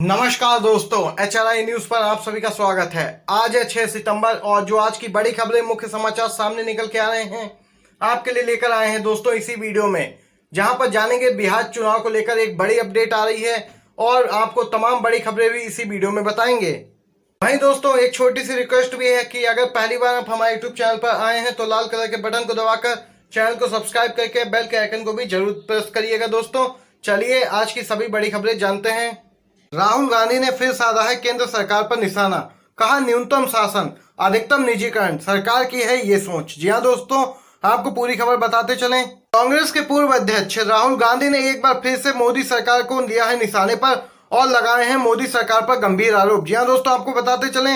नमस्कार दोस्तों, HRI news पर आप सभी का स्वागत है। आज है 6 सितंबर और जो आज की बड़ी खबरें, मुख्य समाचार सामने निकल के आ रहे हैं, आपके लिए लेकर आए हैं दोस्तों इसी वीडियो में, जहां पर जानेंगे बिहार चुनाव को लेकर एक बड़ी अपडेट आ रही है और आपको तमाम बड़ी खबरें भी इसी वीडियो में बताएंगे। वहीं दोस्तों एक छोटी सी रिक्वेस्ट भी है कि अगर पहली बार आप हमारे यूट्यूब चैनल पर आए हैं तो लाल कलर के बटन को दबाकर चैनल को सब्सक्राइब करके बेल के आइकन को भी जरूर प्रेस करिएगा। दोस्तों चलिए आज की सभी बड़ी खबरें जानते हैं। राहुल गांधी ने फिर साधा है केंद्र सरकार पर निशाना, कहा न्यूनतम शासन अधिकतम निजीकरण, सरकार की है ये सोच। जी हां दोस्तों, आपको पूरी खबर बताते चलें। कांग्रेस के पूर्व अध्यक्ष राहुल गांधी ने एक बार फिर से मोदी सरकार को लिया है निशाने पर और लगाए हैं मोदी सरकार पर गंभीर आरोप। जी हां दोस्तों, आपको बताते चलें,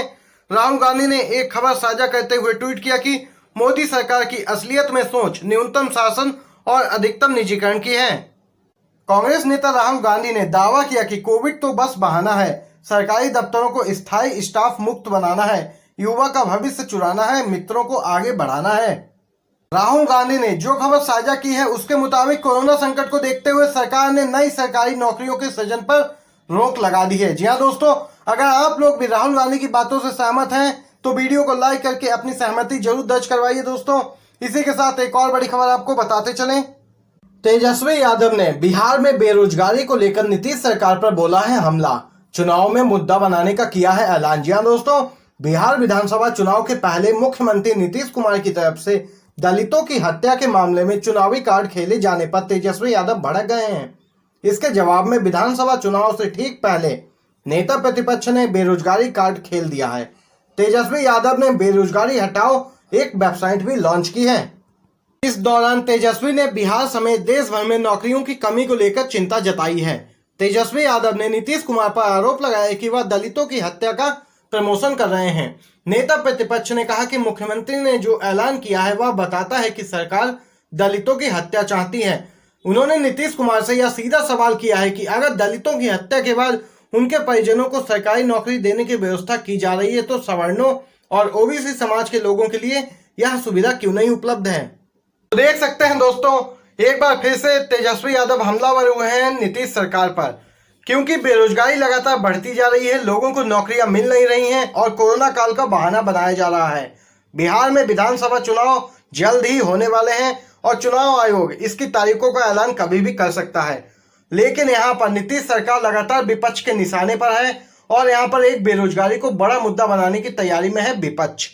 राहुल गांधी ने एक खबर साझा करते हुए ट्वीट किया कि मोदी सरकार की असलियत में सोच न्यूनतम शासन और अधिकतम निजीकरण की है। कांग्रेस नेता राहुल गांधी ने दावा किया कि कोविड तो बस बहाना है, सरकारी दफ्तरों को स्थायी स्टाफ मुक्त बनाना है, युवा का भविष्य चुराना है, मित्रों को आगे बढ़ाना है। राहुल गांधी ने जो खबर साझा की है उसके मुताबिक कोरोना संकट को देखते हुए सरकार ने नई सरकारी नौकरियों के सृजन पर रोक लगा दी है। जी हाँ दोस्तों, अगर आप लोग भी राहुल गांधी की बातों से सहमत हैं तो वीडियो को लाइक करके अपनी सहमति जरूर दर्ज करवाइए। दोस्तों इसी के साथ एक और बड़ी खबर आपको बताते चलें। तेजस्वी यादव ने बिहार में बेरोजगारी को लेकर नीतीश सरकार पर बोला है हमला, चुनाव में मुद्दा बनाने का किया है ऐलान। जी हां दोस्तों, बिहार विधानसभा चुनाव के पहले मुख्यमंत्री नीतीश कुमार की तरफ से दलितों की हत्या के मामले में चुनावी कार्ड खेले जाने पर तेजस्वी यादव भड़क गए हैं। इसके जवाब में विधानसभा चुनाव से ठीक पहले नेता प्रतिपक्ष ने बेरोजगारी कार्ड खेल दिया है। तेजस्वी यादव ने बेरोजगारी हटाओ एक वेबसाइट भी लॉन्च की है। इस दौरान तेजस्वी ने बिहार समेत देश भर में नौकरियों की कमी को लेकर चिंता जताई है। तेजस्वी यादव ने नीतीश कुमार पर आरोप लगाया कि वह दलितों की हत्या का प्रमोशन कर रहे हैं। नेता प्रतिपक्ष ने कहा कि मुख्यमंत्री ने जो ऐलान किया है वह बताता है कि सरकार दलितों की हत्या चाहती है। उन्होंने नीतीश कुमार से यह सीधा सवाल किया है कि अगर दलितों की हत्या के बाद उनके परिजनों को सरकारी नौकरी देने की व्यवस्था की जा रही है तो सवर्णों और ओबीसी समाज के लोगों के लिए यह सुविधा क्यों नहीं उपलब्ध है। तो देख सकते हैं दोस्तों, एक बार फिर से तेजस्वी यादव हमलावर हुए हैं नीतीश सरकार पर, क्योंकि बेरोजगारी लगातार बढ़ती जा रही है, लोगों को नौकरियां मिल नहीं रही हैं और कोरोना काल का बहाना बनाया जा रहा है। बिहार में विधानसभा चुनाव जल्द ही होने वाले हैं और चुनाव आयोग इसकी तारीखों का ऐलान कभी भी कर सकता है, लेकिन यहाँ पर नीतीश सरकार लगातार विपक्ष के निशाने पर है और यहाँ पर एक बेरोजगारी को बड़ा मुद्दा बनाने की तैयारी में है विपक्ष।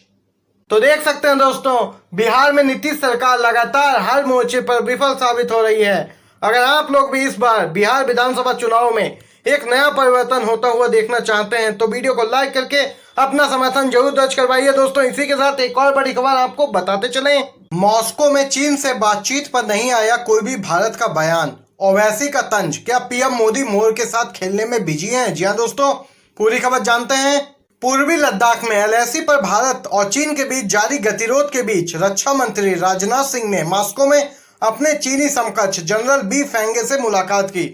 तो देख सकते हैं दोस्तों, बिहार में नीतीश सरकार लगातार हर मोर्चे पर विफल साबित हो रही है। अगर आप लोग भी इस बार बिहार विधानसभा चुनाव में एक नया परिवर्तन होता हुआ देखना चाहते हैं तो वीडियो को लाइक करके अपना समर्थन जरूर दर्ज करवाइए। दोस्तों इसी के साथ एक और बड़ी खबर आपको बताते चलें। मॉस्को में चीन से बातचीत पर नहीं आया कोई भी भारत का बयान, ओवैसी का तंज, क्या पीएम मोदी मोर के साथ खेलने में बिजी हैं? जी हाँ दोस्तों, पूरी खबर जानते हैं। पूर्वी लद्दाख में एलएसी पर भारत और चीन के बीच जारी गतिरोध के बीच रक्षा मंत्री राजनाथ सिंह ने मॉस्को में अपने चीनी समकक्ष जनरल बी फेंगे से मुलाकात की।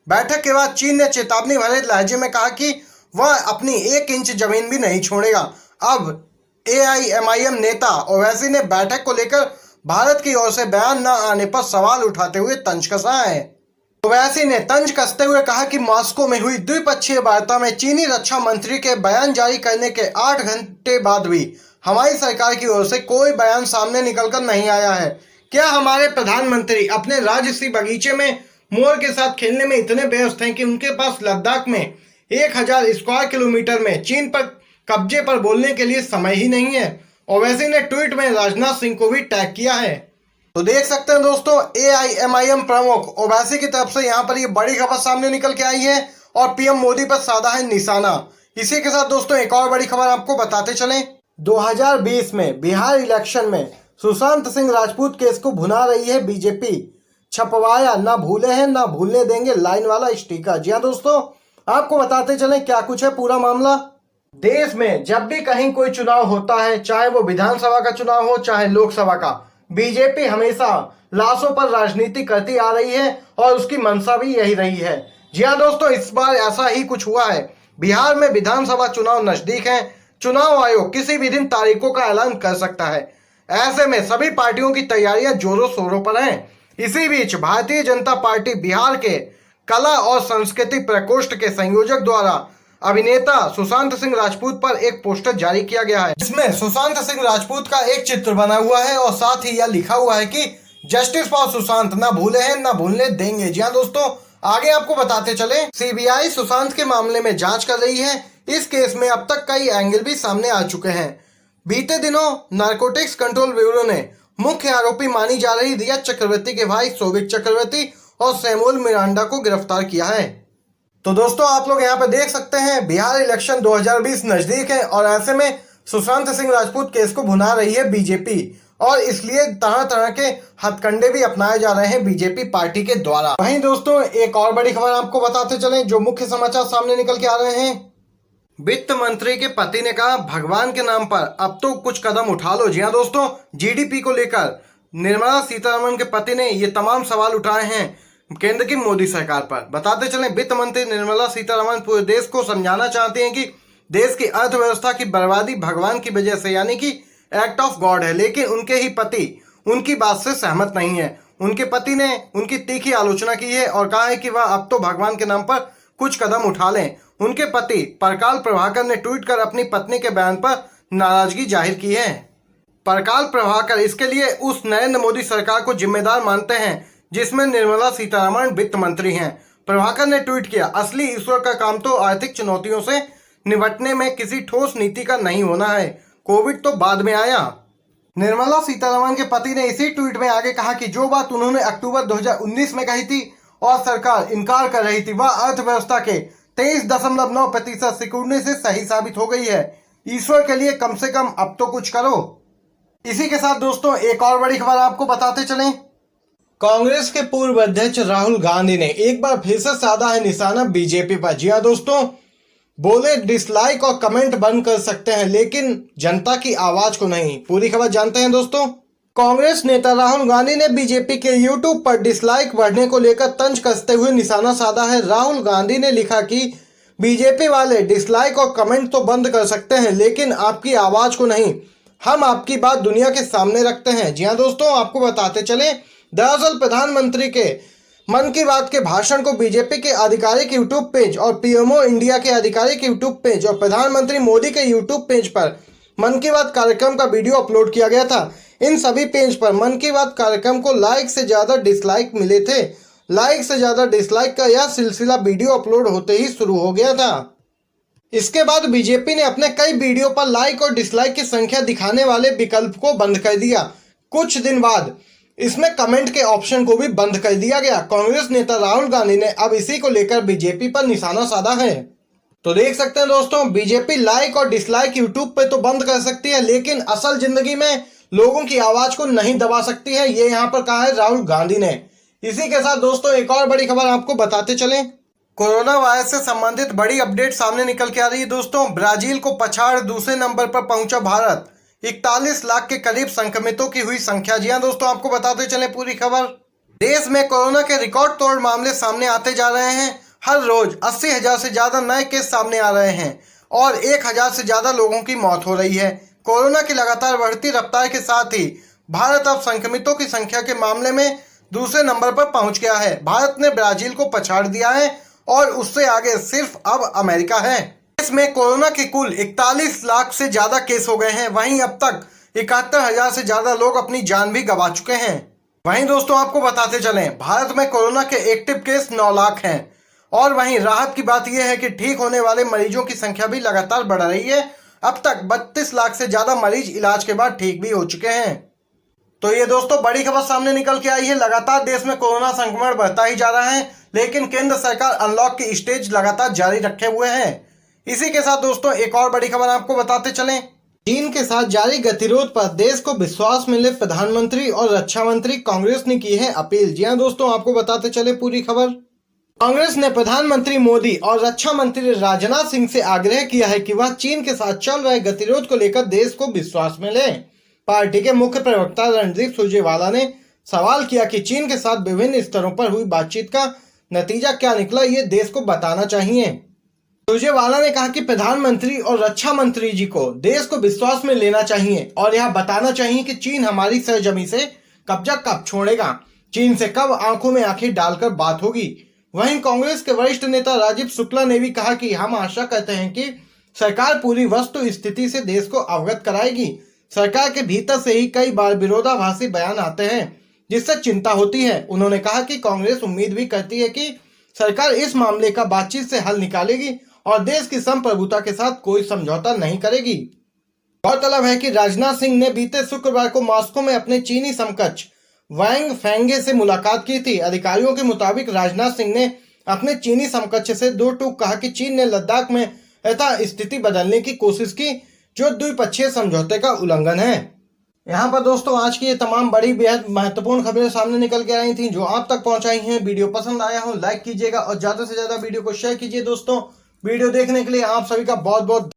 बैठक के बाद चीन ने चेतावनी भरे लहजे में कहा कि वह अपनी 1 इंच जमीन भी नहीं छोड़ेगा। अब एआईएमआईएम नेता ओवैसी ने बैठक को लेकर भारत की ओर से बयान न आने पर सवाल उठाते हुए तंज कसा है। ओवैसी ने तंज कसते हुए कहा कि मॉस्को में हुई द्विपक्षीय वार्ता में चीनी रक्षा मंत्री के बयान जारी करने के 8 घंटे बाद भी हमारी सरकार की ओर से कोई बयान सामने निकलकर नहीं आया है। क्या हमारे प्रधानमंत्री अपने राजसी बगीचे में मोर के साथ खेलने में इतने व्यस्त हैं कि उनके पास लद्दाख में 1000 स्क्वायर किलोमीटर में चीन पर कब्जे पर बोलने के लिए समय ही नहीं है? ओवैसी ने ट्वीट में राजनाथ सिंह को भी टैग किया है। तो देख सकते हैं दोस्तों, एआईएमआईएम प्रमुख ओवैसी की तरफ से यहाँ पर ये बड़ी खबर सामने निकल के आई है और पीएम मोदी पर साधा है निशाना। इसी के साथ दोस्तों एक और बड़ी खबर आपको बताते चलें। 2020 में बिहार इलेक्शन में सुशांत सिंह राजपूत केस को भुना रही है बीजेपी, छपवाया ना भूले हैं ना भूलने देंगे लाइन वाला स्टिकर। जी हाँ दोस्तों, आपको बताते चलें क्या कुछ है पूरा मामला। देश में जब भी कहीं कोई चुनाव होता है, चाहे वो विधानसभा का चुनाव हो चाहे लोकसभा का, बीजेपी हमेशा लाशों पर राजनीति करती आ रही है और उसकी मंशा भी यही रही है। जी हाँ दोस्तों, इस बार ऐसा ही कुछ हुआ है। बिहार में विधानसभा चुनाव नजदीक है, चुनाव आयोग किसी भी दिन तारीखों का ऐलान कर सकता है। ऐसे में सभी पार्टियों की तैयारियां जोरों शोरों पर हैं। इसी बीच भारतीय जनता पार्टी बिहार के कला और संस्कृति प्रकोष्ठ के संयोजक द्वारा अभिनेता सुशांत सिंह राजपूत पर एक पोस्टर जारी किया गया है, जिसमें सुशांत सिंह राजपूत का एक चित्र बना हुआ है और साथ ही यह लिखा हुआ है कि जस्टिस फॉर सुशांत, ना भूले हैं ना भूलने देंगे। जी हाँ दोस्तों, आगे आपको बताते चले, सीबीआई सुशांत के मामले में जांच कर रही है। इस केस में अब तक कई एंगल भी सामने आ चुके हैं। बीते दिनों नारकोटिक्स कंट्रोल ब्यूरो ने मुख्य आरोपी मानी जा रही रिया चक्रवर्ती के भाई शोभिक चक्रवर्ती और सैमुअल मिरांडा को गिरफ्तार किया है। तो दोस्तों, आप लोग यहाँ पे देख सकते हैं, बिहार इलेक्शन 2020 नजदीक है और ऐसे में सुशांत सिंह राजपूत केस को भुना रही है बीजेपी, और इसलिए तरह तरह के हथकंडे भी अपनाए जा रहे हैं बीजेपी पार्टी के द्वारा। वहीं दोस्तों, एक और बड़ी खबर आपको बताते चलें, जो मुख्य समाचार सामने निकल के आ रहे हैं। वित्त मंत्री के पति ने कहा, भगवान के नाम पर अब तो कुछ कदम उठा लो। जी हाँ दोस्तों, जीडीपी को लेकर निर्मला सीतारमण के पति ने ये तमाम सवाल उठाए हैं केंद्र की मोदी सरकार पर। बताते चलें, वित्त मंत्री निर्मला सीतारमण पूरे देश को समझाना चाहती हैं कि देश की अर्थव्यवस्था की बर्बादी भगवान की वजह से, यानी कि एक्ट ऑफ गॉड है, लेकिन उनके ही पति उनकी बात से सहमत नहीं है। उनके पति ने उनकी तीखी आलोचना की है और कहा है कि वह अब तो भगवान के नाम पर कुछ कदम उठा लें। उनके पति परकाल प्रभाकर ने ट्वीट कर अपनी पत्नी के बयान पर नाराजगी जाहिर की है। परकाल प्रभाकर इसके लिए उस नरेंद्र मोदी सरकार को जिम्मेदार मानते हैं जिसमें निर्मला सीतारमण वित्त मंत्री हैं। प्रभाकर ने ट्वीट किया, असली ईश्वर का काम तो आर्थिक चुनौतियों से निपटने में किसी ठोस नीति का नहीं होना है, कोविड तो बाद में आया। निर्मला सीतारमण के पति ने इसी ट्वीट में आगे कहा कि जो बात उन्होंने अक्टूबर 2019 में कही थी और सरकार इनकार कर रही थी, वह अर्थव्यवस्था के 23.9% सिकुड़ने से सही साबित हो गई है। ईश्वर के लिए कम से कम अब तो कुछ करो। इसी के साथ दोस्तों, एक और बड़ी खबर आपको बताते चलें। कांग्रेस के पूर्व अध्यक्ष राहुल गांधी ने एक बार फिर से साधा है निशाना बीजेपी पर। जी हाँ दोस्तों, बोले डिसलाइक और कमेंट बंद कर सकते हैं लेकिन जनता की आवाज को नहीं। पूरी खबर जानते हैं दोस्तों। कांग्रेस नेता राहुल गांधी ने बीजेपी के यूट्यूब पर डिसलाइक बढ़ने को लेकर तंज कसते हुए निशाना साधा है। राहुल गांधी ने लिखा कि बीजेपी वाले डिसलाइक और कमेंट तो बंद कर सकते हैं लेकिन आपकी आवाज को नहीं। हम आपकी बात दुनिया के सामने रखते हैं। जी हाँ दोस्तों, आपको बताते चले, दरअसल प्रधानमंत्री के मन की बात के भाषण को बीजेपी के आधिकारिक यूट्यूब पेज और पीएमओ इंडिया के आधिकारिक यूट्यूब पेज और प्रधानमंत्री मोदी के यूट्यूब पेज पर मन की बात कार्यक्रम का वीडियो अपलोड किया गया था। इन सभी पेज पर मन की बात कार्यक्रम को लाइक से ज्यादा डिसलाइक मिले थे। लाइक से ज्यादा डिसलाइक का यह सिलसिला वीडियो अपलोड होते ही शुरू हो गया था। इसके बाद बीजेपी ने अपने कई वीडियो पर लाइक और डिसलाइक की संख्या दिखाने वाले विकल्प को बंद कर दिया। कुछ दिन बाद इसमें कमेंट के ऑप्शन को भी बंद कर दिया गया। कांग्रेस नेता राहुल गांधी ने अब इसी को लेकर बीजेपी पर निशाना साधा है। तो देख सकते हैं दोस्तों, बीजेपी लाइक और डिसलाइक यूट्यूब पे तो बंद कर सकती है लेकिन असल जिंदगी में लोगों की आवाज को नहीं दबा सकती है, ये यहाँ पर कहा है राहुल गांधी ने। इसी के साथ दोस्तों, एक और बड़ी खबर आपको बताते चलें। कोरोना वायरस से संबंधित बड़ी अपडेट सामने निकल के आ रही है दोस्तों। ब्राजील को पछाड़ दूसरे नंबर पर पहुंचा भारत। 41 लाख के करीब संक्रमितों की हुई संख्या। जी हाँ दोस्तों, आपको बताते चलें पूरी खबर। देश में कोरोना के रिकॉर्ड तोड़ मामले सामने आते जा रहे हैं। हर रोज 80,000 से ज्यादा नए केस सामने आ रहे हैं और 1,000 से ज्यादा लोगों की मौत हो रही है। कोरोना की लगातार बढ़ती रफ्तार के साथ ही भारत अब संक्रमितों की संख्या के मामले में दूसरे नंबर पर पहुंच गया है। भारत ने ब्राजील को पछाड़ दिया है और उससे आगे सिर्फ अब अमेरिका है। इसमें कोरोना के कुल 41 लाख से ज्यादा केस हो गए हैं। वहीं अब तक 71,000 से ज्यादा लोग अपनी जान भी गंवा चुके हैं। वहीं दोस्तों, आपको बताते चलें, भारत में कोरोना के एक्टिव केस 9 लाख हैं और वहीं राहत की बात यह है कि ठीक होने वाले मरीजों की संख्या भी लगातार बढ़ रही है। अब तक 32 लाख से ज्यादा मरीज इलाज के बाद ठीक भी हो चुके हैं। तो ये दोस्तों बड़ी खबर सामने निकल के आई है। लगातार देश में कोरोना संक्रमण बढ़ता ही जा रहा है लेकिन केंद्र सरकार अनलॉक की स्टेज लगातार जारी रखे हुए है। इसी के साथ दोस्तों, एक और बड़ी खबर आपको बताते चलें। चीन के साथ जारी गतिरोध पर देश को विश्वास मिले, प्रधानमंत्री और रक्षा मंत्री कांग्रेस ने की है अपील। जी हाँ दोस्तों, आपको बताते चले पूरी खबर। कांग्रेस ने प्रधानमंत्री मोदी और रक्षा मंत्री राजनाथ सिंह से आग्रह किया है कि वह चीन के साथ चल रहे गतिरोध को लेकर देश को विश्वास में लें। पार्टी के मुख्य प्रवक्ता रणदीप सुरजेवाला ने सवाल किया कि चीन के साथ विभिन्न स्तरों पर हुई बातचीत का नतीजा क्या निकला, ये देश को बताना चाहिए। सुरजेवाला ने कहा कि प्रधानमंत्री और रक्षा मंत्री जी को देश को विश्वास में लेना चाहिए और यह बताना चाहिए कि चीन हमारी सरजमी से कब्जा कब छोड़ेगा, चीन से कब आंखों में आंखें डालकर बात होगी। वहीं कांग्रेस के वरिष्ठ नेता राजीव शुक्ला ने भी कहा कि हम आशा करते हैं कि सरकार पूरी वस्तु स्थिति से देश को अवगत कराएगी। सरकार के भीतर से ही कई बार विरोधाभासी बयान आते हैं जिससे चिंता होती है। उन्होंने कहा कि कांग्रेस उम्मीद भी करती है कि सरकार इस मामले का बातचीत से हल निकालेगी और देश की संप्रभुता के साथ कोई समझौता नहीं करेगी। गौरतलब है कि राजनाथ सिंह ने बीते शुक्रवार को मॉस्को में अपने चीनी समकक्ष वांग फेंगे से मुलाकात की थी। अधिकारियों के मुताबिक राजनाथ सिंह ने अपने चीनी समकक्ष से दो टूक कहा कि चीन ने लद्दाख में स्थिति बदलने की कोशिश की जो द्विपक्षीय समझौते का उल्लंघन है। यहाँ पर दोस्तों आज की ये तमाम बड़ी बेहद महत्वपूर्ण खबरें सामने निकल के आई थी जो आप तक पहुंचाई हैं। वीडियो पसंद आया हो लाइक कीजिएगा और ज्यादा से ज्यादा वीडियो को शेयर कीजिए। दोस्तों वीडियो देखने के लिए आप सभी का बहुत बहुत